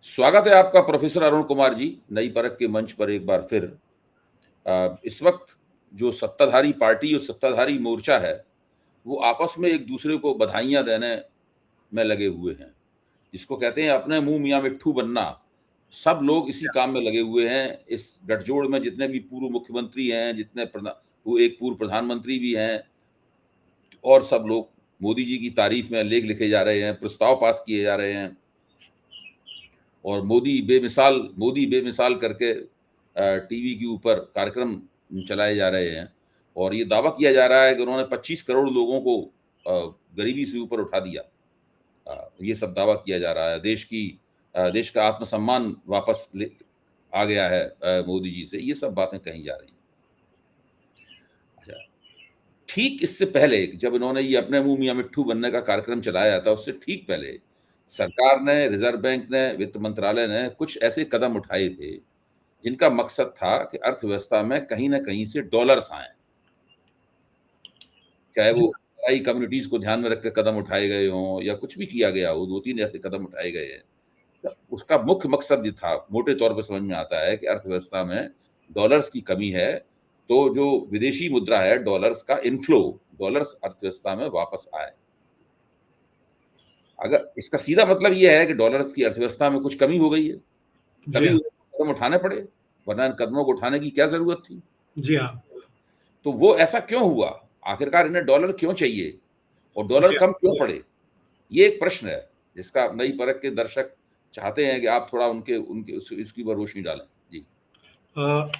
स्वागत है आपका प्रोफेसर अरुण कुमार जी, नई परख के मंच पर एक बार फिर। इस वक्त जो सत्ताधारी पार्टी और सत्ताधारी मोर्चा है, वो आपस में एक दूसरे को बधाइयां देने में लगे हुए हैं। जिसको कहते हैं अपने मुंह मियां मिट्ठू बनना। सब लोग इसी काम में लगे हुए हैं। इस गठजोड़ में जितने भी पूर्व मुख्यमंत्री हैं, वो एक पूर्व प्रधानमंत्री भी हैं, और सब लोग मोदी जी की तारीफ में लेख लिखे जा रहे हैं, प्रस्ताव पास किए जा रहे हैं, और मोदी बेमिसाल करके टीवी के ऊपर कार्यक्रम चलाए जा रहे हैं। और ये दावा किया जा रहा है कि उन्होंने 25 करोड़ लोगों को गरीबी से ऊपर उठा दिया। ये सब दावा किया जा रहा है। देश का आत्मसम्मान वापस आ गया है मोदी जी से। ये सब बातें कही जा रही हैं। अच्छा, ठीक इससे पहले जब इन्होंने ये अपने मुंह मियां मिट्ठू बनने का कार्यक्रम चलाया था, उससे ठीक पहले सरकार ने, रिजर्व बैंक ने, वित्त मंत्रालय ने कुछ ऐसे कदम उठाए थे जिनका मकसद था कि अर्थव्यवस्था में कहीं ना कहीं से डॉलर्स आए। चाहे वो आई कम्युनिटीज को ध्यान में रखकर कदम उठाए गए हों या कुछ भी किया गया हो, 2-3 ऐसे कदम उठाए गए हैं। तो उसका मुख्य मकसद ये था, मोटे तौर पर समझ में आता है कि अर्थव्यवस्था में डॉलर्स की कमी है, तो जो विदेशी मुद्रा है, डॉलर्स का इनफ्लो, डॉलर्स अर्थव्यवस्था में वापस आए। अगर इसका सीधा मतलब ये है कि डॉलर्स की अर्थव्यवस्था में कुछ कमी हो गई है, जी हाँ। कदम उठाने पड़े, वरना इन कदमों को उठाने की क्या जरूरत थी। जी हाँ। तो वो ऐसा क्यों हुआ? आखिरकार इन्हें डॉलर क्यों चाहिए और डॉलर जी कम क्यों पड़े? ये एक प्रश्न है जिसका नई परख के दर्शक चाहते हैं कि आप थोड़ा उनके उनके इसकी पर रोशनी डालें। जी।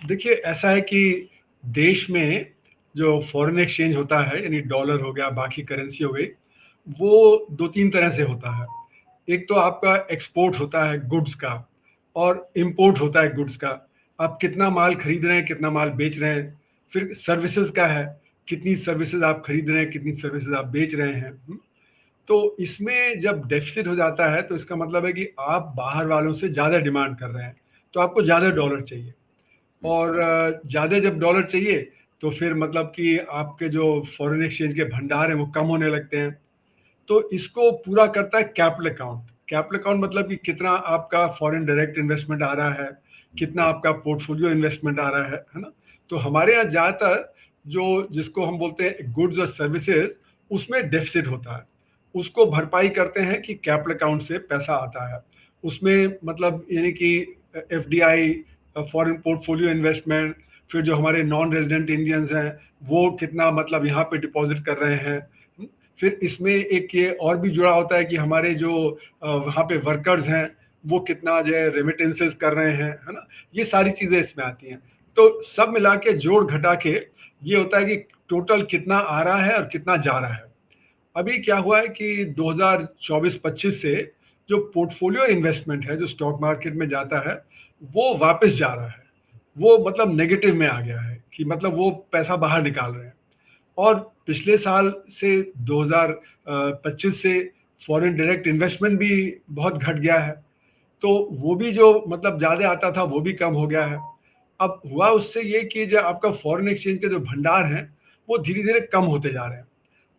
देखिए, ऐसा है कि देश में जो फॉरेन एक्सचेंज होता है, यानी डॉलर हो गया, बाकी करेंसी हो गई, वो 2-3 तरह से होता है। एक तो आपका एक्सपोर्ट होता है गुड्स का, और इंपोर्ट होता है गुड्स का। आप कितना माल खरीद रहे हैं, कितना माल बेच रहे हैं। फिर सर्विसेज का है, कितनी सर्विसेज आप खरीद रहे हैं, कितनी सर्विसेज आप बेच रहे हैं। तो इसमें जब डेफिसिट हो जाता है तो इसका मतलब है कि आप बाहर वालों से ज़्यादा डिमांड कर रहे हैं, तो आपको ज़्यादा डॉलर चाहिए। और ज़्यादा जब डॉलर चाहिए तो फिर मतलब कि आपके जो फॉरेन एक्सचेंज के भंडार हैं वो कम होने लगते हैं। तो इसको पूरा करता है कैपिटल अकाउंट। कैपिटल अकाउंट मतलब कि कितना आपका फॉरेन डायरेक्ट इन्वेस्टमेंट आ रहा है, कितना आपका पोर्टफोलियो इन्वेस्टमेंट आ रहा है ना। तो हमारे यहाँ ज़्यादातर जो जिसको हम बोलते हैं गुड्स और सर्विसेज, उसमें डेफिसिट होता है। उसको भरपाई करते हैं कि कैपिटल अकाउंट से पैसा आता है। उसमें मतलब यानी कि एफडीआई, फॉरेन पोर्टफोलियो इन्वेस्टमेंट, फिर जो हमारे नॉन रेजिडेंट इंडियंस हैं वो कितना मतलब यहाँ पे डिपॉजिट कर रहे हैं। फिर इसमें एक ये और भी जुड़ा होता है कि हमारे जो वहाँ पे वर्कर्स हैं वो कितना जो है रेमिटेंसेस कर रहे हैं, है ना। ये सारी चीज़ें इसमें आती हैं। तो सब मिला के जोड़ घटा के ये होता है कि टोटल कितना आ रहा है और कितना जा रहा है। अभी क्या हुआ है कि 2024-25 से जो पोर्टफोलियो इन्वेस्टमेंट है जो स्टॉक मार्केट में जाता है वो वापस जा रहा है। वो मतलब नेगेटिव में आ गया है कि मतलब वो पैसा बाहर निकाल रहे हैं। और पिछले साल से 2025 से फॉरेन डायरेक्ट इन्वेस्टमेंट भी बहुत घट गया है। तो वो भी जो मतलब ज़्यादा आता था वो भी कम हो गया है। अब हुआ उससे ये कि जो आपका फॉरेन एक्सचेंज के जो भंडार हैं वो धीरे धीरे कम होते जा रहे हैं।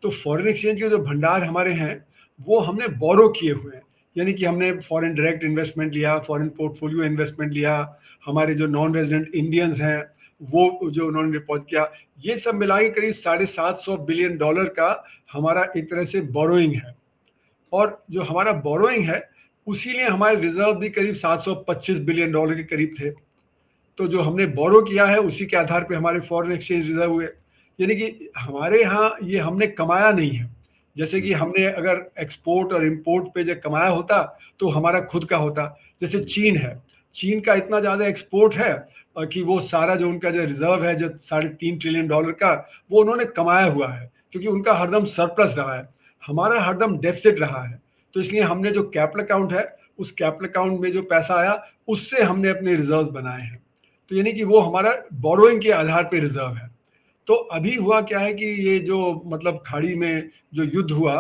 तो फॉरेन एक्सचेंज के जो भंडार हमारे हैं वो हमने बोरो किए हुए हैं, यानी कि हमने फॉरेन डायरेक्ट इन्वेस्टमेंट लिया, फॉरेन पोर्टफोलियो इन्वेस्टमेंट लिया, हमारे जो नॉन रेजिडेंट इंडियंस हैं वो जो उन्होंने डिपॉजिट किया, ये सब मिला के करीब $750 बिलियन का हमारा एक तरह से बोरोइंग है। और जो हमारा बोरोइंग है उसी लिए हमारे रिजर्व भी करीब $725 बिलियन के करीब थे। तो जो हमने बोरो किया है उसी के आधार पे हमारे फॉरेन एक्सचेंज रिजर्व हुए। यानी कि हमारे यहाँ ये हमने कमाया नहीं है। जैसे कि हमने अगर एक्सपोर्ट और इंपोर्ट पे जो कमाया होता तो हमारा खुद का होता। जैसे चीन है, चीन का इतना ज़्यादा एक्सपोर्ट है कि वो सारा जो उनका जो रिजर्व है जो $3.5 ट्रिलियन का, वो उन्होंने कमाया हुआ है, क्योंकि उनका हरदम सरप्लस रहा है। हमारा हरदम डेफिसिट रहा है। तो इसलिए हमने जो कैपिटल अकाउंट है उस कैपिटल अकाउंट में जो पैसा आया उससे हमने अपने रिजर्व बनाए हैं। तो यानी कि वो हमारा बोरोइंग के आधार पे रिजर्व है। तो अभी हुआ क्या है कि ये जो मतलब खाड़ी में जो युद्ध हुआ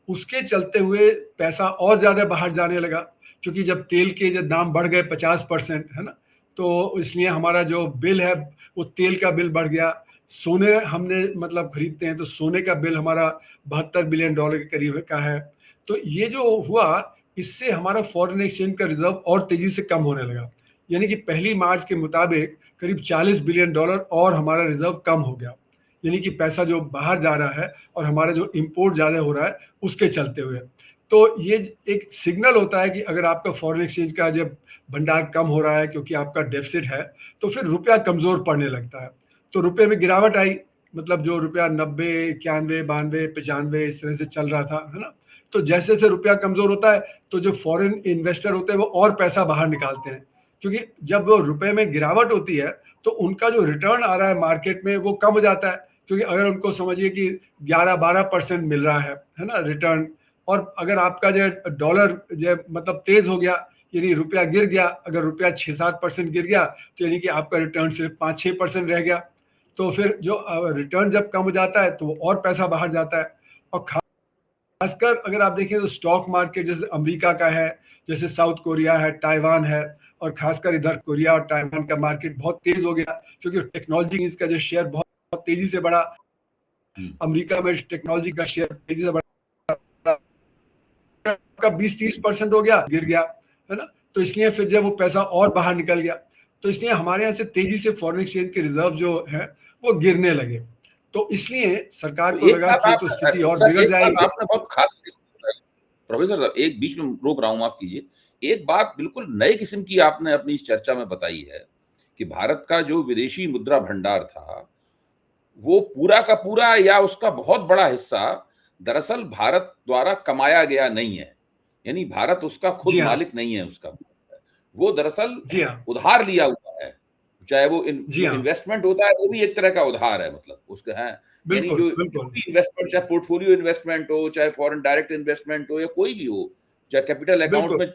उसके चलते हुए पैसा और ज़्यादा बाहर जाने लगा, क्योंकि जब तेल के जो दाम बढ़ गए 50%, है ना, तो इसलिए हमारा जो बिल है वो तेल का बिल बढ़ गया। सोने हमने मतलब खरीदते हैं तो सोने का बिल हमारा $72 बिलियन के करीब का है। तो ये जो हुआ इससे हमारा फॉरेन एक्सचेंज का रिजर्व और तेजी से कम होने लगा। यानी कि पहली मार्च के मुताबिक करीब $40 बिलियन और हमारा रिजर्व कम हो गया। यानी कि पैसा जो बाहर जा रहा है और हमारा जो इंपोर्ट ज़्यादा हो रहा है उसके चलते हुए। तो ये एक सिग्नल होता है कि अगर आपका फॉरेन एक्सचेंज का जब भंडार कम हो रहा है क्योंकि आपका डेफिसिट है, तो फिर रुपया कमज़ोर पड़ने लगता है। तो रुपये में गिरावट आई, मतलब जो रुपया 90, 91, 92, 95 इस तरह से चल रहा था, है ना। तो जैसे जैसे रुपया कमज़ोर होता है तो जो फॉरेन इन्वेस्टर होते हैं वो और पैसा बाहर निकालते हैं, क्योंकि जब वो रुपए में गिरावट होती है तो उनका जो रिटर्न आ रहा है मार्केट में वो कम हो जाता है। क्योंकि अगर उनको समझिए कि 11-12% मिल रहा है ना रिटर्न, और अगर आपका जो डॉलर जो मतलब तेज हो गया, यानी रुपया गिर गया, अगर रुपया 6-7% गिर गया तो यानी कि आपका रिटर्न सिर्फ 5-6% रह गया। तो फिर जो रिटर्न जब कम हो जाता है तो वो और पैसा बाहर जाता है। और खासकर अगर आप देखें तो स्टॉक मार्केट जैसे अमेरिका का है, जैसे साउथ कोरिया है, ताइवान है, और खासकर इधर कोरिया और ताइवान का मार्केट बहुत तेज हो गया क्योंकि टेक्नोलॉजी इसका जो शेयर बहुत तेजी से बढ़ा। अमेरिका में टेक्नोलॉजी का शेयर तेजी से बढ़ा, का 20-30% हो गया, गिर गया, है ना। तो इसलिए फिर जब वो पैसा और बाहर निकल गया, तो इसलिए हमारे यहाँ से तेजी से फॉरेन एक्सचेंज के रिजर्व जो है वो गिरने लगे। तो इसलिए सरकार तो को एक लगा बात कि ये आप तो स्थिति और सर, बिगड़ एक बात जाएगी। आपने बहुत खास बताई। प्रोफेसर साहब, एक बीच में रोक रहा हूं, माफ कीजिए। एक बात बिल्कुल नए किस्म की आपने अपनी इस चर्चा में बताई है कि भारत का जो विदेशी मुद्रा भंडार था वो पूरा का पूरा या उसका बहुत बड़ा हिस्सा दरअसल भारत द्वारा कमाया गया नहीं है, यानी भारत उसका खुद जी हाँ, मालिक नहीं है उसका, वो दरअसल जी हाँ, उधार लिया हुआ है। चाहे वो जी जो हाँ, इन्वेस्टमेंट होता है वो भी एक तरह का उधार है, मतलब उसके हैं, यानी बिल्कुल, जो बिल्कुल, भी इन्वेस्टमेंट, चाहे पोर्टफोलियो इन्वेस्टमेंट हो, चाहे फॉरेन डायरेक्ट इन्वेस्टमेंट हो, या कोई भी हो, चाहे कैपिटल बिल्कुल,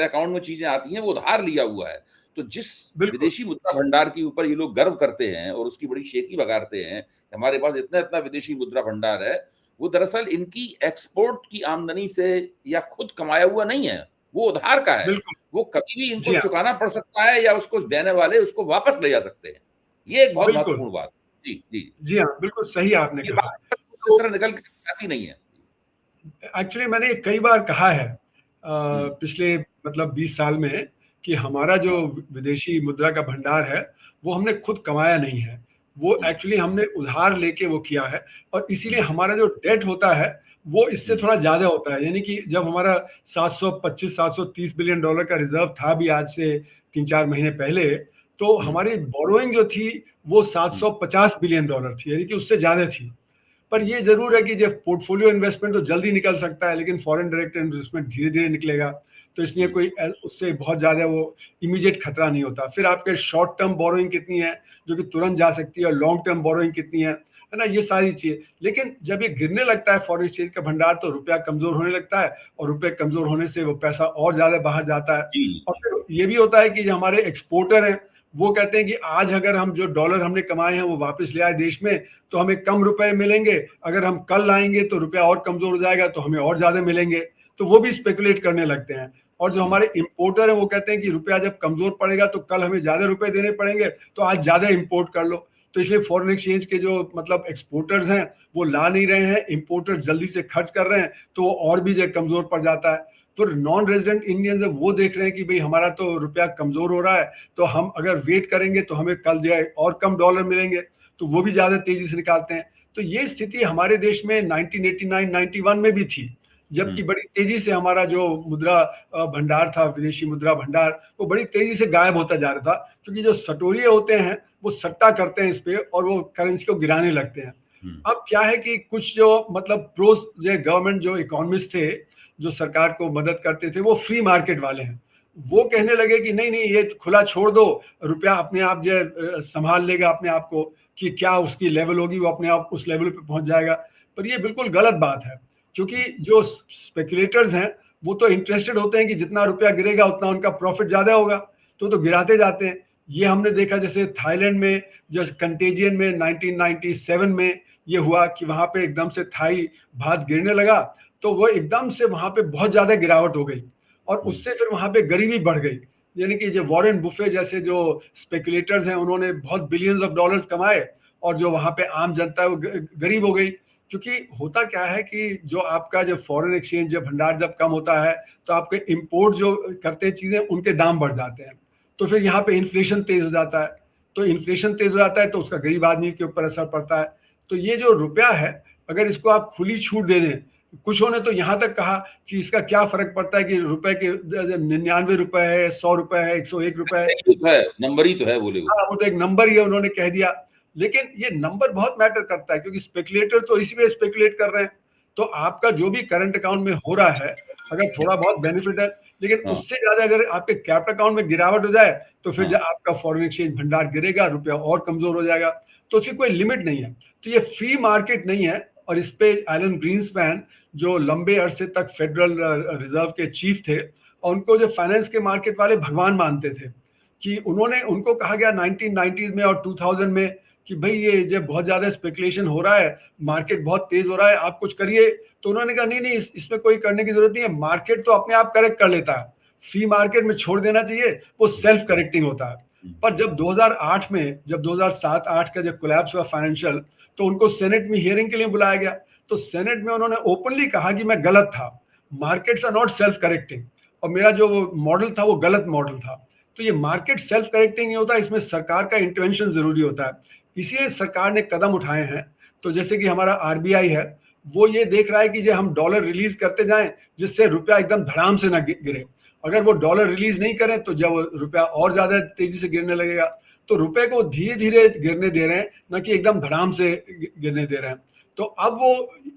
अकाउंट में चीजें आती हैं, वो उधार लिया हुआ है। तो जिस बिल्कुल, विदेशी मुद्रा भंडार के ऊपर ये लोग गर्व करते हैं और उसकी बड़ी शेखी बगाड़ते हैं, हमारे पास इतना इतना विदेशी मुद्रा भंडार है, वो दरअसल इनकी एक्सपोर्ट की आमदनी से या खुद कमाया हुआ नहीं है, वो उधार का है। बिल्कुल, वो कभी भी इनको जी हाँ, चुकाना पड़ सकता है या उसको देने वाले उसको वापस ले जा सकते हैं। ये एक बहुत बिल्कुल, महत्वपूर्ण बात है। जी, जी। जी हाँ, बिल्कुल सही आपने ये कहा। बात सिर्फ इस तो तरह निकल के आती नहीं है। एक्चुअली मैंने कई बार कहा है हुँ, पिछले मतलब 20 साल में कि हमारा जो विदेशी मुद्रा का भंडार है वो हमने खुद कमाया नहीं है, वो हुँ, एक्चुअली हमने उधार लेके वो किया है। और इसीलिए हुँ, हमारा जो डेट होता है वो इससे हुँ, थोड़ा ज़्यादा होता है। यानी कि जब हमारा 725-730 बिलियन डॉलर का रिजर्व था भी आज से 3-4 महीने पहले, तो हुँ, हमारी बोरोइंग जो थी वो हुँ, 750 बिलियन डॉलर थी, यानी कि उससे ज़्यादा थी। पर ये ज़रूर है कि जब पोर्टफोलियो इन्वेस्टमेंट तो जल्दी निकल सकता है, लेकिन फॉरेन डायरेक्ट इन्वेस्टमेंट धीरे-धीरे निकलेगा। तो इसलिए हुँ, कोई उससे बहुत ज़्यादा वो इमीडिएट खतरा नहीं होता। फिर आपके शॉर्ट टर्म बोरोइंग कितनी है, जो कि तुरंत जा सकती है, और लॉन्ग टर्म बोरोइंग कितनी है ना? ये सारी चीज़ें। लेकिन जब ये गिरने लगता है फॉरेन एक्सचेंज का भंडार, तो रुपया कमज़ोर होने लगता है, और रुपये कमज़ोर होने से वो पैसा और ज़्यादा बाहर जाता है। जी, और जी, फिर ये भी होता है कि जो हमारे एक्सपोर्टर हैं, वो कहते हैं कि आज अगर हम जो डॉलर हमने कमाए हैं वो वापस ले आए देश में, तो हमें कम रुपए मिलेंगे। अगर हम कल लाएंगे तो रुपया और कमजोर हो जाएगा, तो हमें और ज्यादा मिलेंगे। तो वो भी स्पेकुलेट करने लगते हैं। और जो हुँ, हमारे इंपोर्टर है वो कहते हैं कि रुपया जब कमजोर पड़ेगा तो कल हमें ज्यादा रुपए देने पड़ेंगे, तो आज ज्यादा इंपोर्ट कर लो। तो इसलिए फॉरेन एक्सचेंज के जो मतलब एक्सपोर्टर्स हैं वो ला नहीं रहे हैं, इंपोर्टर जल्दी से खर्च कर रहे हैं, तो वो और भी जो कमजोर पड़ जाता है। तो नॉन रेजिडेंट इंडियंस वो देख रहे हैं कि भाई हमारा तो रुपया कमजोर हो रहा है, तो हम अगर वेट करेंगे तो हमें कल जो है और कम डॉलर मिलेंगे, तो वो भी ज्यादा तेजी से निकालते हैं। तो ये स्थिति हमारे देश में 1989-91 में भी थी, हुँ, जबकि बड़ी तेजी से हमारा जो मुद्रा भंडार था, विदेशी मुद्रा भंडार, वो बड़ी तेजी से गायब होता जा रहा था, क्योंकि जो सटोरिये होते हैं वो सट्टा करते हैं इस पे और वो करेंसी को गिराने लगते हैं। हुँ, अब क्या है कि कुछ जो मतलब प्रोस जो गवर्नमेंट जो इकोनॉमिस्ट थे, जो सरकार को मदद करते थे, वो फ्री मार्केट वाले हैं। वो कहने लगे कि नहीं नहीं, ये खुला छोड़ दो, रुपया अपने आप जो संभाल लेगा अपने आप को, कि क्या उसकी लेवल होगी, वो अपने आप उस लेवल पे पहुंच जाएगा। पर ये बिल्कुल गलत बात है, क्योंकि जो स्पेकुलेटर्स हैं वो तो इंटरेस्टेड होते हैं कि जितना रुपया गिरेगा उतना उनका प्रॉफिट ज्यादा होगा, तो गिराते जाते हैं। ये हमने देखा जैसे थाईलैंड में, जैसे कंटेजियन में 1997 में ये हुआ कि वहां पे एकदम से थाई बात गिरने लगा, तो वो एकदम से वहां पे बहुत ज्यादा गिरावट हो गई, और हुँ, उससे फिर वहां पे गरीबी बढ़ गई। यानी कि जो वॉरेन बुफे जैसे जो स्पेकुलेटर्स हैं उन्होंने बहुत बिलियंस ऑफ डॉलर्स कमाए, और जो वहां पे आम जनता है वो गरीब हो गई। क्योंकि होता क्या है कि जो आपका जब फॉरेन एक्सचेंज जब भंडार जब कम होता है तो आपके इंपोर्ट जो करते हैं चीज़ें उनके दाम बढ़ जाते हैं, तो फिर यहाँ पे इन्फ्लेशन तेज हो जाता है। तो इन्फ्लेशन तेज हो जाता है तो उसका गरीब आदमी के ऊपर असर पड़ता है। तो ये जो रुपया है, अगर इसको आप खुली छूट दे दें, कुछों ने तो यहाँ तक कहा कि इसका क्या फर्क पड़ता है कि रुपए के 99 रुपए है, 100 रुपए है, 101 रुपए है। ही तो है, नंबर ही तो है, बोले वो। हाँ, वो तो एक नंबर ही है, उन्होंने कह दिया। लेकिन ये नंबर बहुत मैटर करता है, क्योंकि स्पेकुलेटर तो इसी में स्पेकुलेट कर रहे हैं। तो आपका जो भी करंट अकाउंट में हो रहा है, अगर थोड़ा बहुत बेनिफिट है, लेकिन हाँ, उससे ज्यादा अगर आपके कैपिटल अकाउंट में गिरावट हो जाए तो फिर हाँ, आपका फॉरेन एक्सचेंज भंडार गिरेगा, रुपया और कमजोर हो जाएगा। तो उसकी कोई लिमिट नहीं है। तो ये फ्री मार्केट नहीं है। और इस पे एलन ग्रीन्सपैन, जो लंबे अरसे तक फेडरल रिजर्व के चीफ थे, और उनको जो फाइनेंस के मार्केट वाले भगवान मानते थे, कि उनको कहा गया 1990s में और 2000 में कि भाई ये जब बहुत ज्यादा स्पेकुलेशन हो रहा है, मार्केट बहुत तेज हो रहा है, आप कुछ करिए। तो उन्होंने कहा नहीं नहीं, इसमें कोई करने की जरूरत नहीं है, मार्केट तो अपने आप करेक्ट कर लेता है, फ्री मार्केट में छोड़ देना चाहिए, वो सेल्फ करेक्टिंग होता है। पर जब 2008 में, जब 2007-8 का जब कोलैप्स हुआ फाइनेंशियल, तो उनको सेनेट में हियरिंग के लिए बुलाया गया। तो सेनेट में उन्होंने ओपनली कहा कि मैं गलत था, markets are not self correcting, और मेरा जो मॉडल था वो गलत मॉडल था। तो ये मार्केट सेल्फ करेक्टिंग नहीं होता, इसमें सरकार का इंटरवेंशन जरूरी होता है। इसीलिए सरकार ने कदम उठाए हैं। तो जैसे कि हमारा आरबीआई है, वो ये देख रहा है कि जो हम डॉलर रिलीज करते जाएं जिससे रुपया एकदम धड़ाम से ना गिरे। अगर वो डॉलर रिलीज नहीं करें तो जब रुपया और ज्यादा तेजी से गिरने लगेगा। तो रुपए को धीरे धीरे गिरने दे रहे हैं, ना कि एकदम धड़ाम से गिरने दे रहे हैं। तो अब वो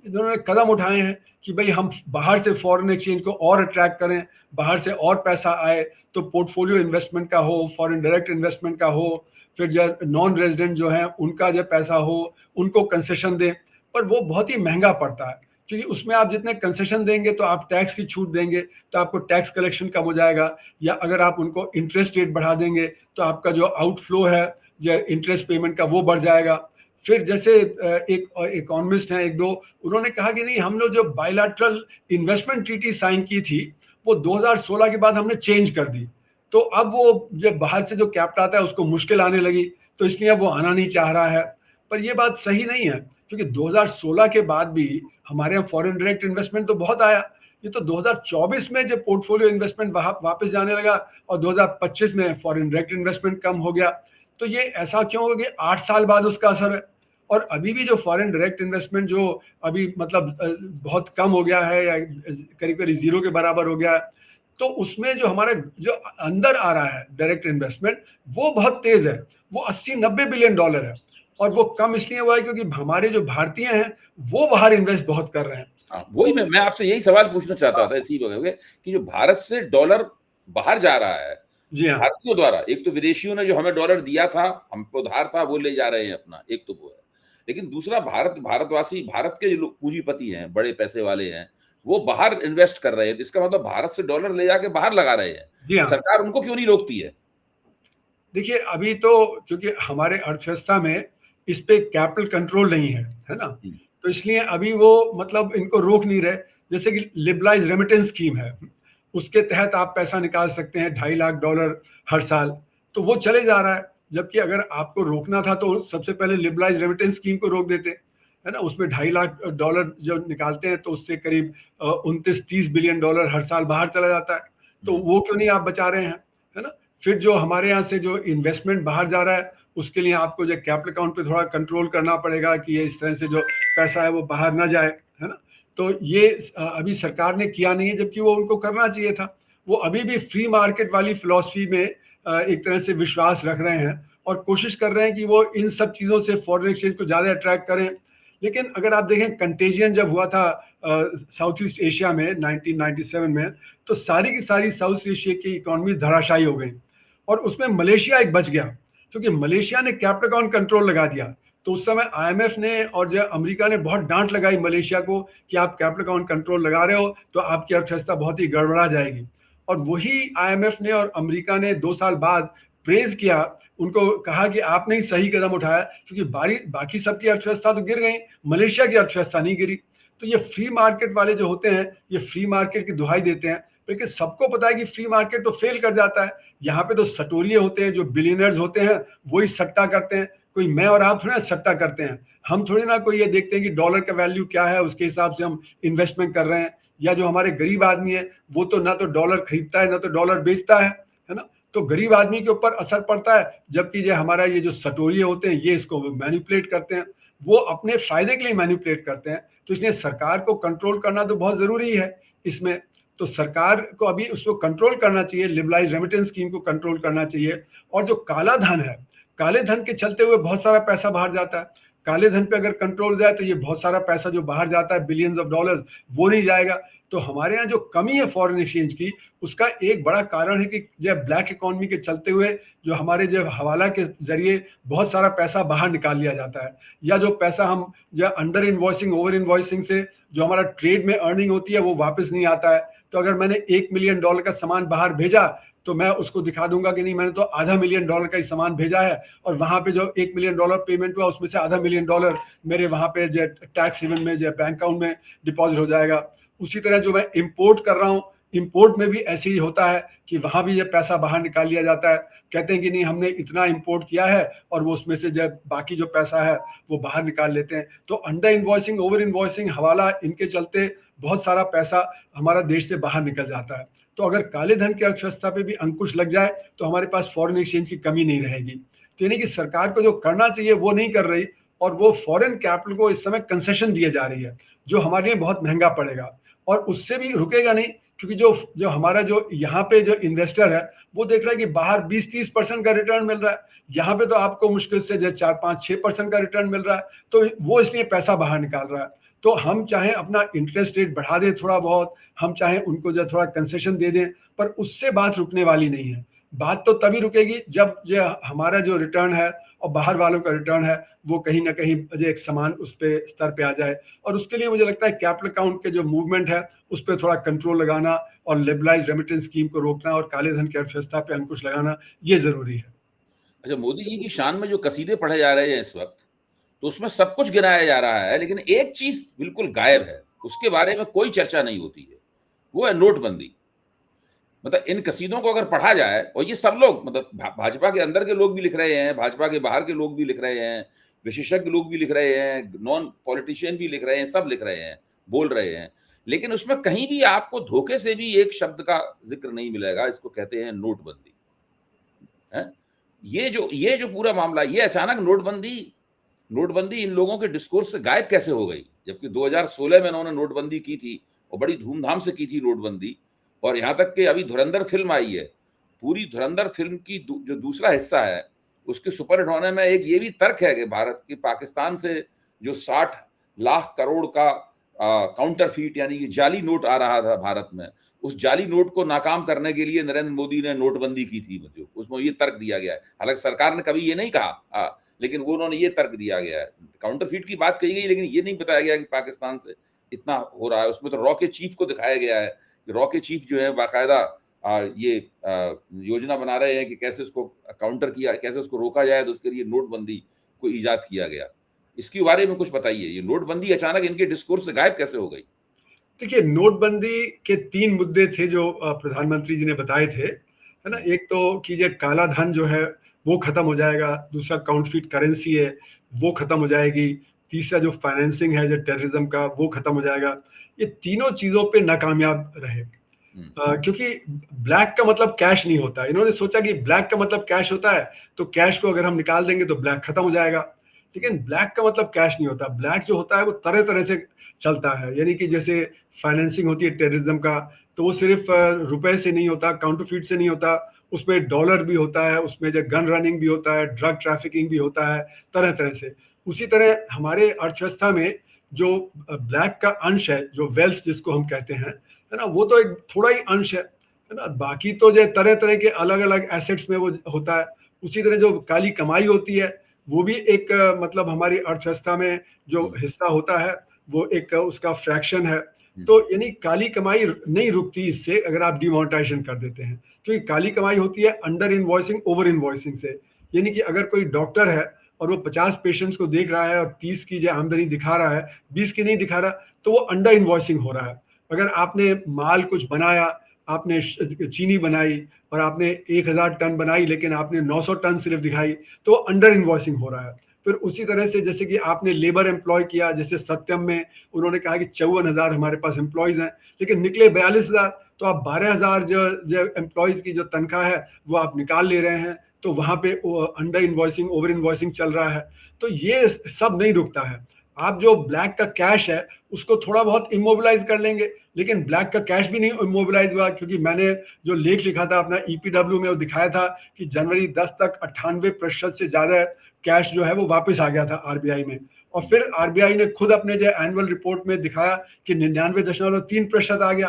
इन्होंने कदम उठाए हैं कि भाई हम बाहर से फॉरेन एक्सचेंज को और अट्रैक्ट करें, बाहर से और पैसा आए, तो पोर्टफोलियो इन्वेस्टमेंट का हो, फॉरेन डायरेक्ट इन्वेस्टमेंट का हो, फिर जो नॉन रेजिडेंट जो है उनका जो पैसा हो, उनको कंसेशन दें। पर वो बहुत ही महंगा पड़ता है, क्योंकि उसमें आप जितने कंसेशन देंगे तो आप टैक्स की छूट देंगे तो आपको टैक्स कलेक्शन कम हो जाएगा, या अगर आप उनको इंटरेस्ट रेट बढ़ा देंगे तो आपका जो आउटफ्लो है जो इंटरेस्ट पेमेंट का वो बढ़ जाएगा। फिर जैसे एक इकोनॉमिस्ट हैं एक दो, उन्होंने कहा कि नहीं, हम लोग जो बायलैटरल इन्वेस्टमेंट ट्रीटी साइन की थी वो 2016 के बाद हमने चेंज कर दी। तो अब वो जब बाहर से जो कैपिटल आता है उसको मुश्किल आने लगी, तो इसलिए अब वो आना नहीं चाह रहा है। पर ये बात सही नहीं है, क्योंकि 2016 के बाद भी हमारे यहाँ फॉरेन डायरेक्ट इन्वेस्टमेंट तो बहुत आया। ये तो 2024 में जब पोर्टफोलियो इन्वेस्टमेंट वापस जाने लगा और 2025 में फॉरेन डायरेक्ट इन्वेस्टमेंट कम हो गया। तो ये ऐसा क्यों हो गया? 8 साल बाद उसका असर है। और अभी भी जो फॉरेन डायरेक्ट इन्वेस्टमेंट जो अभी मतलब बहुत कम हो गया है, या करीब करीब जीरो के बराबर हो गया है, तो उसमें जो हमारे जो अंदर आ रहा है डायरेक्ट इन्वेस्टमेंट वो बहुत तेज है, वो 80-90 बिलियन डॉलर है। और वो कम इसलिए हुआ है क्योंकि हमारे जो भारतीय हैं वो बाहर इन्वेस्ट बहुत कर रहे हैं। हाँ, वही मैं आपसे यही सवाल पूछना चाहता था इसी वजह से कि जो भारत से डॉलर बाहर जा रहा है जी हाँ। भारतीयों द्वारा, एक तो विदेशियों ने जो हमें डॉलर दिया था, हम पे उधार था, वो ले जा रहे हैं अपना, एक तो वो है। लेकिन दूसरा भारतवासी, भारत के जो लोग पूंजीपति हैं, बड़े पैसे वाले हैं, वो बाहर इन्वेस्ट कर रहे हैं। तो इसका मतलब भारत से डॉलर ले जाके बाहर लगा रहे हैं। जी हाँ। सरकार उनको क्यों नहीं रोकती है? देखिए, अभी तो क्योंकि हमारे अर्थव्यवस्था में इस पे कैपिटल कंट्रोल नहीं है ना, तो इसलिए अभी वो मतलब इनको रोक नहीं रहे। जैसे कि लिबरलाइज रेमिटेंस स्कीम है, उसके तहत आप पैसा निकाल सकते हैं $2.5 लाख हर साल, तो वो चले जा रहा है। जबकि अगर आपको रोकना था तो सबसे पहले लिबरलाइज रेमिटेंस स्कीम को रोक देते, है ना। उसमें $2.5 लाख जो निकालते हैं तो उससे करीब 29-30 बिलियन डॉलर हर साल बाहर चला जाता है। तो वो क्यों नहीं आप बचा रहे हैं, है ना। फिर जो हमारे यहाँ से जो इन्वेस्टमेंट बाहर जा रहा है उसके लिए आपको जो कैपिटल अकाउंट पे थोड़ा कंट्रोल करना पड़ेगा कि ये इस तरह से जो पैसा है वो बाहर ना जाए, है ना। तो ये अभी सरकार ने किया नहीं है, जबकि वो उनको करना चाहिए था। वो अभी भी फ्री मार्केट वाली फिलॉसफी में एक तरह से विश्वास रख रहे हैं और कोशिश कर रहे हैं कि वो इन सब चीज़ों से फॉरेन एक्सचेंज को ज़्यादा अट्रैक्ट करें। लेकिन अगर आप देखें, कंटेजियन जब हुआ था साउथ ईस्ट एशिया में 1997 में, तो सारी की सारी साउथ एशिया की इकोनॉमी धराशायी हो गई और उसमें मलेशिया एक बच गया, क्योंकि मलेशिया ने कैपिटल अकाउंट कंट्रोल लगा दिया। तो उस समय आईएमएफ ने और जो अमेरिका ने बहुत डांट लगाई मलेशिया को कि आप कैपिटल अकाउंट कंट्रोल लगा रहे हो तो आपकी अर्थव्यवस्था बहुत ही गड़बड़ा जाएगी। और वही आईएमएफ ने और अमेरिका ने 2 साल बाद प्रेज किया, उनको कहा कि आपने ही सही कदम उठाया, क्योंकि बाकी सबकी अर्थव्यवस्था तो गिर गई, मलेशिया की अर्थव्यवस्था नहीं गिरी। तो ये फ्री मार्केट वाले जो होते हैं ये फ्री मार्केट की दुहाई देते हैं, लेकिन सबको पता है कि फ्री मार्केट तो फेल कर जाता है। यहाँ पे तो सटोरिये होते हैं, जो बिलियनर्स होते हैं वही सट्टा करते हैं। कोई मैं और आप थोड़ी ना सट्टा करते हैं, हम थोड़ी ना कोई ये देखते हैं कि डॉलर का वैल्यू क्या है, उसके हिसाब से हम इन्वेस्टमेंट कर रहे हैं। या जो हमारे गरीब आदमी है वो तो ना तो डॉलर खरीदता है ना तो डॉलर बेचता है ना। तो गरीब आदमी के ऊपर असर पड़ता है, जबकि जो हमारा ये जो सटोरिये होते हैं ये इसको मैनिपुलेट करते हैं, वो अपने फायदे के लिए मैनिपुलेट करते हैं। तो इसलिए सरकार को कंट्रोल करना तो बहुत जरूरी है इसमें। तो सरकार को अभी उसको कंट्रोल करना चाहिए, लिबरलाइज रेमिटेंस स्कीम को कंट्रोल करना चाहिए। और जो काला धन है, काले धन के चलते हुए बहुत सारा पैसा बाहर जाता है। काले धन पे अगर कंट्रोल जाए तो ये बहुत सारा पैसा जो बाहर जाता है, बिलियंस ऑफ डॉलर्स, वो नहीं जाएगा। तो हमारे यहाँ जो कमी है फॉरेन एक्सचेंज की, उसका एक बड़ा कारण है कि जब ब्लैक इकोनॉमी के चलते हुए जो हमारे जब हवाला के जरिए बहुत सारा पैसा बाहर निकाल लिया जाता है, या जो पैसा हम जो अंडर इन्वॉइसिंग, ओवर इन्वॉइसिंग से जो हमारा ट्रेड में अर्निंग होती है वो वापस नहीं आता है। तो अगर मैंने $1 मिलियन का सामान बाहर भेजा तो मैं उसको दिखा दूंगा कि नहीं, मैंने तो $0.5 मिलियन का ही सामान भेजा है, और वहां पे जो $1 मिलियन पेमेंट हुआ उसमें से $0.5 मिलियन मेरे वहां पे जो टैक्स हेवन में जो बैंक अकाउंट में डिपॉजिट हो जाएगा। उसी तरह जो मैं इंपोर्ट कर रहा हूँ, इंपोर्ट में भी ऐसे ही होता है कि वहां भी ये पैसा बाहर निकाल लिया जाता है। कहते हैं कि नहीं हमने इतना इंपोर्ट किया है, और वो उसमें से जब बाकी जो पैसा है वो बाहर निकाल लेते हैं। तो अंडर इन्वॉइसिंग, ओवर इन्वॉइसिंग, हवाला, इनके चलते बहुत सारा पैसा हमारा देश से बाहर निकल जाता है। तो अगर काले धन की अर्थव्यवस्था पे भी अंकुश लग जाए तो हमारे पास फॉरेन एक्सचेंज की कमी नहीं रहेगी। तो यानी कि सरकार को जो करना चाहिए वो नहीं कर रही, और वो फॉरेन कैपिटल को इस समय कंसेशन दिए जा रही है, जो हमारे लिए बहुत महंगा पड़ेगा, और उससे भी रुकेगा नहीं। क्योंकि जो हमारा जो यहाँ पे जो इन्वेस्टर है वो देख रहा है कि बाहर 20-30% का रिटर्न मिल रहा है, यहाँ पे तो आपको मुश्किल से जो 4-5-6% का रिटर्न मिल रहा है, तो वो इसलिए पैसा बाहर निकाल रहा है। तो हम चाहे अपना इंटरेस्ट रेट बढ़ा दें थोड़ा बहुत, हम चाहे उनको जो थोड़ा कंसेशन दे दें, पर उससे बात रुकने वाली नहीं है। बात तो तभी रुकेगी जब जो हमारा जो रिटर्न है और बाहर वालों का रिटर्न है वो कहीं ना कहीं जो एक समान उस पे स्तर पे आ जाए। और उसके लिए मुझे लगता है कैपिटल अकाउंट के जो मूवमेंट है उस पर थोड़ा कंट्रोल लगाना, और लिबरलाइज रेमिटेंस स्कीम को रोकना, और काले धन की अर्थव्यवस्था पे अंकुश लगाना, ये जरूरी है। अच्छा, मोदी जी की शान में जो कसीदे पढ़े जा रहे हैं इस वक्त, तो उसमें सब कुछ गिनाया जा रहा है, लेकिन एक चीज बिल्कुल गायब है, उसके बारे में कोई चर्चा नहीं होती है, वो है नोटबंदी। मतलब इन कसीदों को अगर पढ़ा जाए, और ये सब लोग, मतलब भाजपा के अंदर के लोग भी लिख रहे हैं, भाजपा के बाहर के लोग भी लिख रहे हैं, विशेषज्ञ लोग भी लिख रहे हैं, नॉन पॉलिटिशियन भी लिख रहे हैं, सब लिख रहे हैं, बोल रहे हैं, लेकिन उसमें कहीं भी आपको धोखे से भी एक शब्द का जिक्र नहीं मिलेगा। इसको कहते हैं नोटबंदी। है, ये जो पूरा मामला, ये अचानक नोटबंदी इन लोगों के डिस्कोर्स से गायब कैसे हो गई, जबकि 2016 में इन्होंने नोटबंदी की थी और बड़ी धूमधाम से की थी नोटबंदी। और यहाँ तक कि अभी धुरंधर फिल्म आई है, पूरी धुरंधर फिल्म की जो दूसरा हिस्सा है उसके सुपरहिट होने में एक ये भी तर्क है कि भारत की पाकिस्तान से जो 60 लाख करोड़ का काउंटरफीट यानी कि जाली नोट आ रहा था भारत में, उस जाली नोट को नाकाम करने के लिए नरेंद्र मोदी ने नोटबंदी की थी। मतलब उसमें ये तर्क दिया गया है, हालांकि सरकार ने कभी ये नहीं कहा, लेकिन वो उन्होंने ये तर्क दिया गया है। काउंटरफीट की बात कही गई, लेकिन ये नहीं बताया गया कि पाकिस्तान से इतना हो रहा है। उसमें तो रॉ के चीफ को दिखाया गया है, रॉ के चीफ जो है बाकायदा ये योजना बना रहे हैं कि कैसे उसको काउंटर किया, कैसे उसको रोका जाए, तो उसके लिए नोटबंदी को ईजाद किया गया। इसके बारे में कुछ बताइए, ये नोटबंदी अचानक इनके डिस्कोर्स से गायब कैसे हो गई? देखिए, नोटबंदी के 3 मुद्दे थे जो प्रधानमंत्री जी ने बताए थे, है ना। एक तो कि ये काला धन जो है वो खत्म हो जाएगा, दूसरा काउंटरफीट करेंसी है वो खत्म हो जाएगी, तीसरा जो फाइनेंसिंग है जो टेररिज्म का वो खत्म हो जाएगा। ये तीनों चीजों पे नाकामयाब रहे, क्योंकि ब्लैक का मतलब कैश नहीं होता। इन्होंने सोचा कि ब्लैक का मतलब कैश होता है, तो कैश को अगर हम निकाल देंगे तो ब्लैक खत्म हो जाएगा, लेकिन ब्लैक का मतलब कैश नहीं होता। ब्लैक जो होता है वो तरह तरह से चलता है, यानी कि जैसे फाइनेंसिंग होती है टेररिज्म का, तो वो सिर्फ रुपए से नहीं होता, काउंटरफीट से नहीं होता, उसमें डॉलर भी होता है, उसमें जो गन रनिंग भी होता है, ड्रग ट्रैफिकिंग भी होता है, तरह तरह से। उसी तरह हमारे अर्थव्यवस्था में जो ब्लैक का अंश है, जो वेल्थ जिसको हम कहते हैं, है ना, वो तो एक थोड़ा ही अंश है ना। बाकी तो जो तरह तरह के अलग अलग एसेट्स में वो होता है। उसी तरह जो काली कमाई होती है वो भी एक मतलब हमारी अर्थव्यवस्था में जो हिस्सा होता है वो एक उसका फ्रैक्शन है। तो यानी काली कमाई नहीं रुकती इससे, अगर आप डिमोनेटाइजेशन कर देते हैं। क्योंकि काली कमाई होती है अंडर इनवॉइसिंग, ओवर इनवॉइसिंग से। यानी कि अगर कोई डॉक्टर है और वो 50 पेशेंट्स को देख रहा है और 30 की जो आमदनी दिखा रहा है, 20 की नहीं दिखा रहा, तो वो अंडर इनवॉइसिंग हो रहा है। अगर आपने माल कुछ बनाया, आपने चीनी बनाई और आपने 1000 टन बनाई, लेकिन आपने 900 टन सिर्फ दिखाई, तो अंडर इनवॉइसिंग हो रहा है। फिर उसी तरह से जैसे कि आपने लेबर एम्प्लॉय किया, जैसे सत्यम में उन्होंने कहा कि 54,000 हमारे पास एम्प्लॉयज हैं, लेकिन निकले 42,000। तो आप 12,000 जो एम्प्लॉयज की जो तनख्वाह है वो आप निकाल ले रहे हैं, तो वहां पे अंडर इन्वॉइसिंग, ओवर इन्वॉइसिंग चल रहा है। तो ये सब नहीं रुकता है। आप जो ब्लैक का कैश है उसको थोड़ा बहुत इमोबिलाइज कर लेंगे, लेकिन ब्लैक का कैश भी नहीं इमोबिलाइज हुआ, क्योंकि मैंने जो लेख लिखा था अपना ईपीडब्ल्यू में वो दिखाया था कि जनवरी 10 तक 98% से ज्यादा कैश जो है वो वापस आ गया था आरबीआई में। और फिर आरबीआई ने खुद अपने जो एनुअल रिपोर्ट में दिखाया कि 99.3% आ गया।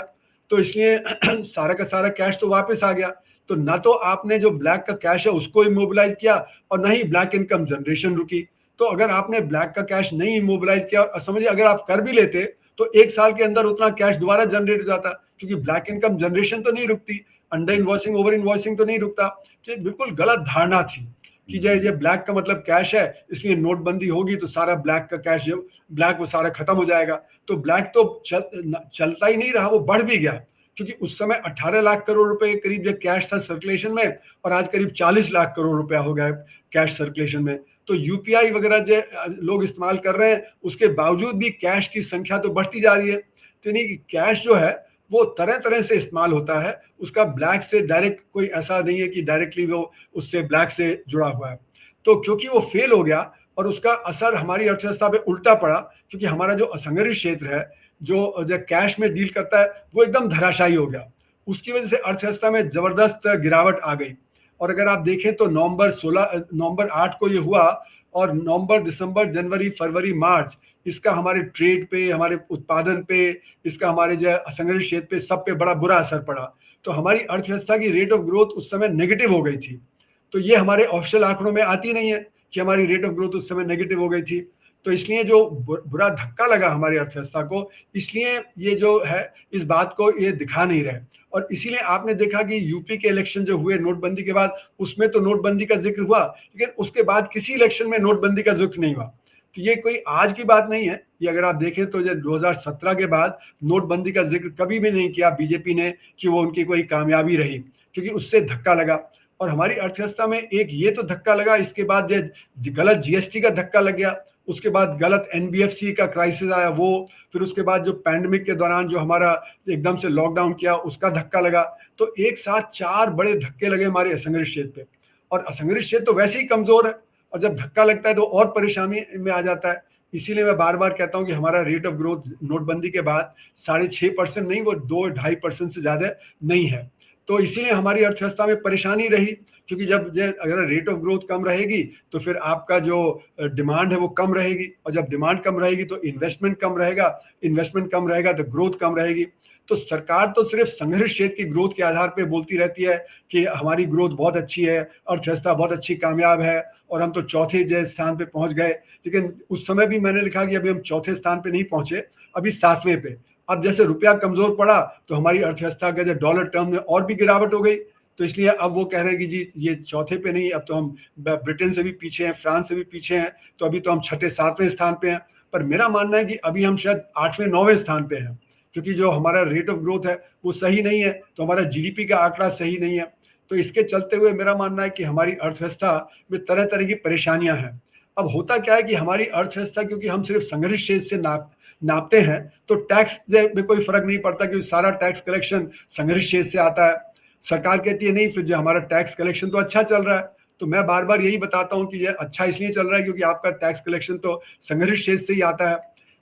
तो इसलिए सारा का सारा कैश तो वापस आ गया। तो ना तो आपने जो ब्लैक का कैश है उसको इमोबिलाइज किया और ना ही ब्लैक इनकम जनरेशन रुकी। तो अगर आपने ब्लैक का कैश नहीं इमोबिलाइज किया, और समझिए अगर आप कर भी लेते तो एक साल के अंदर उतना कैश दोबारा जनरेट हो जाता, क्योंकि ब्लैक इनकम जनरेशन तो नहीं रुकती, अंडर इन्वॉइसिंग, ओवर इन्वॉइसिंग तो नहीं रुकता। तो बिल्कुल गलत धारणा थी कि ये ब्लैक का मतलब कैश है, इसलिए नोटबंदी होगी तो सारा ब्लैक का कैश जो ब्लैक वो सारा खत्म हो जाएगा। तो ब्लैक तो चलता ही नहीं रहा, वो बढ़ भी गया, क्योंकि उस समय 18 लाख करोड़ रुपए के करीब जो कैश था सर्कुलेशन में, और आज करीब 40 लाख करोड़ रुपया हो गया कैश सर्कुलेशन में। तो यूपीआई वगैरह जो लोग इस्तेमाल कर रहे हैं उसके बावजूद भी कैश की संख्या तो बढ़ती जा रही है। तो यानी कि कैश जो है वो तरह तरह से इस्तेमाल होता है, उसका ब्लैक से डायरेक्ट कोई ऐसा नहीं है कि डायरेक्टली वो उससे ब्लैक से जुड़ा हुआ है। तो क्योंकि वो फेल हो गया और उसका असर हमारी अर्थव्यवस्था पे उल्टा पड़ा, क्योंकि हमारा जो असंगठित क्षेत्र है जो कैश में डील करता है वो एकदम धराशायी हो गया। उसकी वजह से अर्थव्यवस्था में जबरदस्त गिरावट आ गई। और अगर आप देखें तो नवंबर 8 को ये हुआ, और नवंबर, दिसंबर, जनवरी, फरवरी, मार्च इसका हमारे ट्रेड पे, हमारे उत्पादन पे, इसका हमारे जो असंगठित क्षेत्र पे, सब पे बड़ा बुरा असर पड़ा। तो हमारी अर्थव्यवस्था की रेट ऑफ ग्रोथ उस समय नेगेटिव हो गई थी। तो ये हमारे ऑफिशियल आंकड़ों में आती नहीं है कि हमारी रेट ऑफ ग्रोथ उस समय नेगेटिव हो गई थी। तो इसलिए जो बुरा धक्का लगा हमारी अर्थव्यवस्था को, इसलिए ये जो है इस बात को ये दिखा नहीं रहे। और इसीलिए आपने देखा कि यूपी के इलेक्शन जो हुए नोटबंदी के बाद, उसमें तो नोटबंदी का जिक्र हुआ, लेकिन उसके बाद किसी इलेक्शन में नोटबंदी का जिक्र नहीं हुआ। तो ये कोई आज की बात नहीं है, ये अगर आप देखें तो जब 2017 के बाद नोटबंदी का जिक्र कभी भी नहीं किया बीजेपी ने कि वो उनकी कोई कामयाबी रही, क्योंकि उससे धक्का लगा। और हमारी अर्थव्यवस्था में एक ये तो धक्का लगा, इसके बाद जो गलत जीएसटी का धक्का लग गया, उसके बाद गलत एनबीएफसी का क्राइसिस आया वो, फिर उसके बाद जो पैंडेमिक के दौरान जो हमारा एकदम से लॉकडाउन किया उसका धक्का लगा। तो एक साथ 4 बड़े धक्के लगे हमारे असंगठित क्षेत्र पे, और असंगठित क्षेत्र तो वैसे ही कमजोर है, और जब धक्का लगता है तो और परेशानी में आ जाता है। इसीलिए मैं बार बार कहता हूं कि हमारा रेट ऑफ ग्रोथ नोटबंदी के बाद 6.5% नहीं, वो 2-2.5% से ज्यादा नहीं है। तो इसीलिए हमारी अर्थव्यवस्था में परेशानी रही, क्योंकि जब अगर रेट ऑफ ग्रोथ कम रहेगी तो फिर आपका जो डिमांड है वो कम रहेगी, और जब डिमांड कम रहेगी तो इन्वेस्टमेंट कम रहेगा, इन्वेस्टमेंट कम रहेगा तो ग्रोथ कम रहेगी। तो सरकार तो सिर्फ संघर्ष क्षेत्र की ग्रोथ के आधार पे बोलती रहती है कि हमारी ग्रोथ बहुत अच्छी है, अर्थव्यवस्था बहुत अच्छी कामयाब है, और हम तो चौथे स्थान पे पहुंच गए। लेकिन उस समय भी मैंने लिखा कि अभी हम चौथे स्थान पे नहीं पहुंचे, अभी 7वें पे। अब जैसे रुपया कमजोर पड़ा तो हमारी अर्थव्यवस्था का जो डॉलर टर्म में और भी गिरावट हो गई। तो इसलिए अब वो कह रहे हैं कि जी ये चौथे पे नहीं, अब तो हम ब्रिटेन से भी पीछे हैं, फ्रांस से भी पीछे हैं, तो अभी तो हम 6-7वें स्थान पे हैं। पर मेरा मानना है कि अभी हम शायद 8वें-9वें स्थान पे हैं, क्योंकि जो हमारा रेट ऑफ ग्रोथ है वो सही नहीं है, तो हमारा जीडीपी का आंकड़ा सही नहीं है। तो इसके चलते हुए मेरा मानना है कि हमारी अर्थव्यवस्था में तरह तरह की परेशानियां हैं। अब होता क्या है कि हमारी अर्थव्यवस्था, क्योंकि हम सिर्फ संघटित क्षेत्र से नापते हैं, तो टैक्स में कोई फर्क नहीं पड़ता, क्योंकि सारा टैक्स कलेक्शन संघटित क्षेत्र से आता है। सरकार कहती है नहीं, फिर जो हमारा टैक्स कलेक्शन तो अच्छा चल रहा है। तो मैं बार बार यही बताता हूं कि ये अच्छा इसलिए चल रहा है क्योंकि आपका टैक्स कलेक्शन तो संघटित क्षेत्र से ही आता है।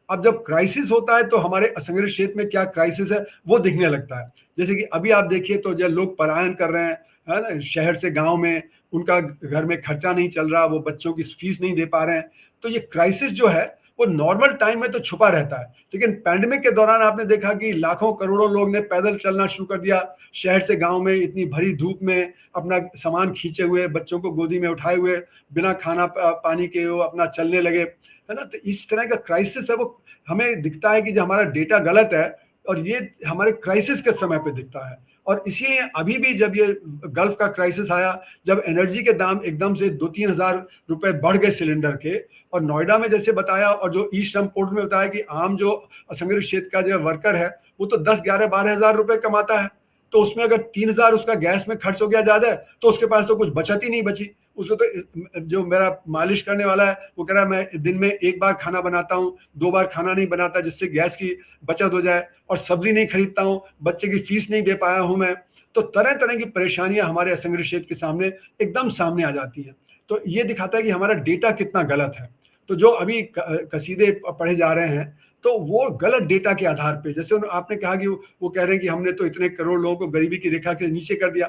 अब जब क्राइसिस होता है तो हमारे असंगठित क्षेत्र में क्या क्राइसिस है वो दिखने लगता है। जैसे कि अभी आप देखिए तो जब लोग पलायन कर रहे हैं, है ना, शहर से गांव में, उनका घर में खर्चा नहीं चल रहा, वो बच्चों की फीस नहीं दे पा रहे हैं। तो ये क्राइसिस जो है वो नॉर्मल टाइम में तो छुपा रहता है, लेकिन पैंडेमिक के दौरान आपने देखा कि लाखों करोड़ों लोग ने पैदल चलना शुरू कर दिया, शहर से गांव में इतनी भरी धूप में अपना सामान खींचे हुए, बच्चों को गोदी में उठाए हुए, बिना खाना पानी के वो अपना चलने लगे, है ना। तो इस तरह का क्राइसिस है वो हमें दिखता है कि जो हमारा डेटा गलत है, और ये हमारे क्राइसिस के समय पे दिखता है। और इसीलिए अभी भी जब ये गल्फ का क्राइसिस आया, जब एनर्जी के दाम एकदम से 2-3 हज़ार रुपए बढ़ गए सिलेंडर के, और नोएडा में जैसे बताया, और जो ईस्ट श्रम पोर्ट में बताया कि आम जो असंगठित क्षेत्र का जो वर्कर है वो तो 10, 11, 12 हज़ार रुपए कमाता है, तो उसमें अगर 3 हज़ार उसका गैस में खर्च हो गया ज्यादा, तो उसके पास तो कुछ बचत ही नहीं बची। उसको तो जो मेरा मालिश करने वाला है वो कह रहा है मैं दिन में 1 बार खाना बनाता हूँ, 2 बार खाना नहीं बनाता जिससे गैस की बचत हो जाए, और सब्जी नहीं खरीदता हूँ, बच्चे की फीस नहीं दे पाया हूँ मैं। तो तरह-तरह की परेशानियाँ हमारे असंगठित क्षेत्र के सामने एकदम सामने आ जाती हैं। तो ये दिखाता है कि हमारा डेटा कितना गलत है। तो जो अभी कसीदे पढ़े जा रहे हैं, तो वो गलत डेटा के आधार पे, जैसे आपने कहा कि वो कह रहे हैं कि हमने तो इतने करोड़ लोगों को गरीबी की रेखा के नीचे कर दिया।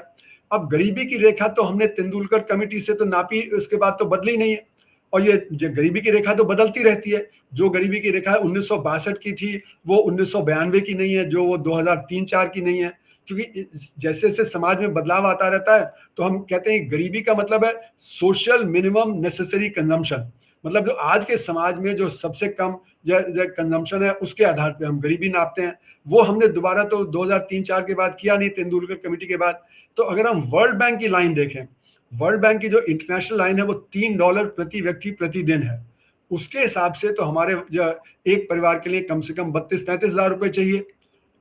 अब गरीबी की रेखा तो हमने तेंदुलकर कमेटी से तो नापी, उसके बाद तो बदली नहीं है, और ये जो गरीबी की रेखा तो बदलती रहती है। जो गरीबी की रेखा 1962 की थी वो 1992 की नहीं है, जो वो 2003-4 की नहीं है, क्योंकि जैसे जैसे समाज में बदलाव आता रहता है तो हम कहते हैं गरीबी का मतलब है सोशल मिनिमम नेसेसरी कंजम्पशन, मतलब जो आज के समाज में जो सबसे कम कंजम्पशन है उसके आधार पे हम गरीबी नापते हैं। वो हमने दोबारा तो 2003-4 के बाद किया नहीं, तेंदुलकर कमेटी के बाद। तो अगर हम वर्ल्ड बैंक की लाइन देखें, वर्ल्ड बैंक की जो इंटरनेशनल लाइन है वो $3 प्रति व्यक्ति प्रतिदिन है। उसके हिसाब से तो हमारे जो एक परिवार के लिए कम से कम 32-33 हज़ार रुपए चाहिए,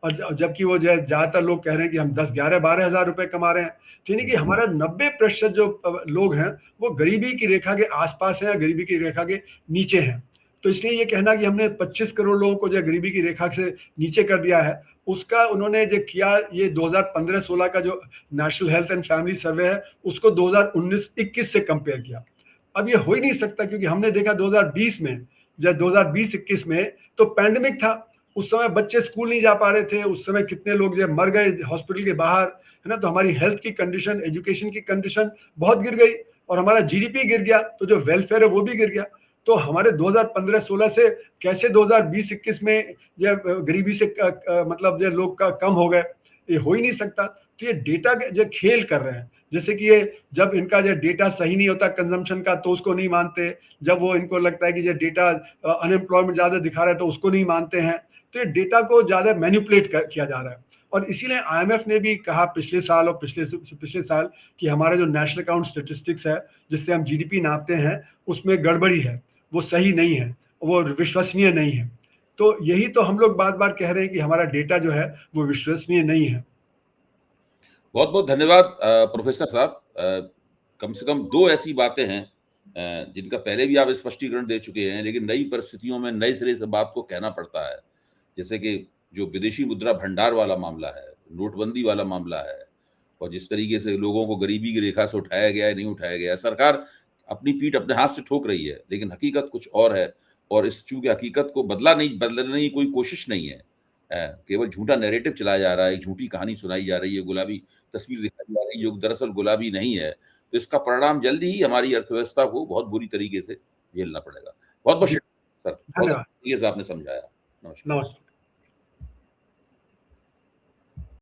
और जबकि वो जो ज्यादातर लोग कह रहे हैं कि हम 10-11-12 हज़ार रुपए कमा रहे हैं। तो यानी कि हमारा 90% जो लोग हैं वो गरीबी की रेखा के आसपास है, गरीबी की रेखा के नीचे हैं। तो इसलिए ये कहना कि हमने 25 करोड़ लोगों को जो गरीबी की रेखा से नीचे कर दिया है, उसका उन्होंने जो किया, ये 2015-16 का जो नेशनल हेल्थ एंड फैमिली सर्वे है उसको 2019-21 से कंपेयर किया। अब ये हो ही नहीं सकता, क्योंकि हमने देखा 2020 में, जब 2020-21 में तो पैंडेमिक था, उस समय बच्चे स्कूल नहीं जा पा रहे थे, उस समय कितने लोग जो मर गए हॉस्पिटल के बाहर, है ना। तो हमारी हेल्थ की कंडीशन, एजुकेशन की कंडीशन बहुत गिर गई, और हमारा जीडीपी गिर गया, तो जो वेलफेयर है वो भी गिर गया। तो हमारे 2015-16 से कैसे 2020-21 में ये गरीबी से मतलब जो लोग का कम हो गए, ये हो ही नहीं सकता। तो ये डेटा जो खेल कर रहे हैं, जैसे कि ये जब इनका जो डेटा सही नहीं होता कंजम्पशन का तो उसको नहीं मानते, जब वो इनको लगता है कि ये डेटा अनएम्प्लॉयमेंट ज्यादा दिखा रहा है तो उसको नहीं मानते हैं। तो ये डेटा को ज्यादा मैनिपुलेट किया जा रहा है, और इसीलिए आईएमएफ ने भी कहा पिछले साल और पिछले साल कि हमारा जो नेशनल अकाउंट स्टेटिस्टिक्स है, जिससे हम जीडीपी नापते हैं, उसमें गड़बड़ी है, वो सही नहीं है, वो विश्वसनीय नहीं है। तो यही तो हम लोग बार बार कह रहे हैं कि हमारा डेटा जो है वो विश्वसनीय नहीं है। बहुत बहुत धन्यवाद प्रोफेसर साहब। कम से कम 2 ऐसी बातें हैं जिनका पहले भी आप स्पष्टीकरण दे चुके हैं, लेकिन नई परिस्थितियों में नए सिरे से बात को कहना पड़ता है। जैसे कि जो विदेशी मुद्रा भंडार वाला मामला है, नोटबंदी वाला मामला है, और जिस तरीके से लोगों को गरीबी की रेखा से उठाया गया है, नहीं उठाया गया है। सरकार अपनी पीठ अपने हाथ से ठोक रही है, लेकिन हकीकत कुछ और है, और इस चूंकि हकीकत को बदलने की कोई कोशिश नहीं है। केवल झूठा नैरेटिव चलाया जा रहा है, एक झूठी कहानी सुनाई जा रही है, गुलाबी तस्वीर दिखाई जा रही है, जो दरअसल गुलाबी नहीं है। तो इसका परिणाम जल्दी ही हमारी अर्थव्यवस्था को बहुत बुरी तरीके से झेलना पड़ेगा। बहुत-बहुत जी, शुक्रिया सर, बहुत धन्यवाद। अच्छे तरीके से आपने समझाया। नमस्कार। नमस्ते।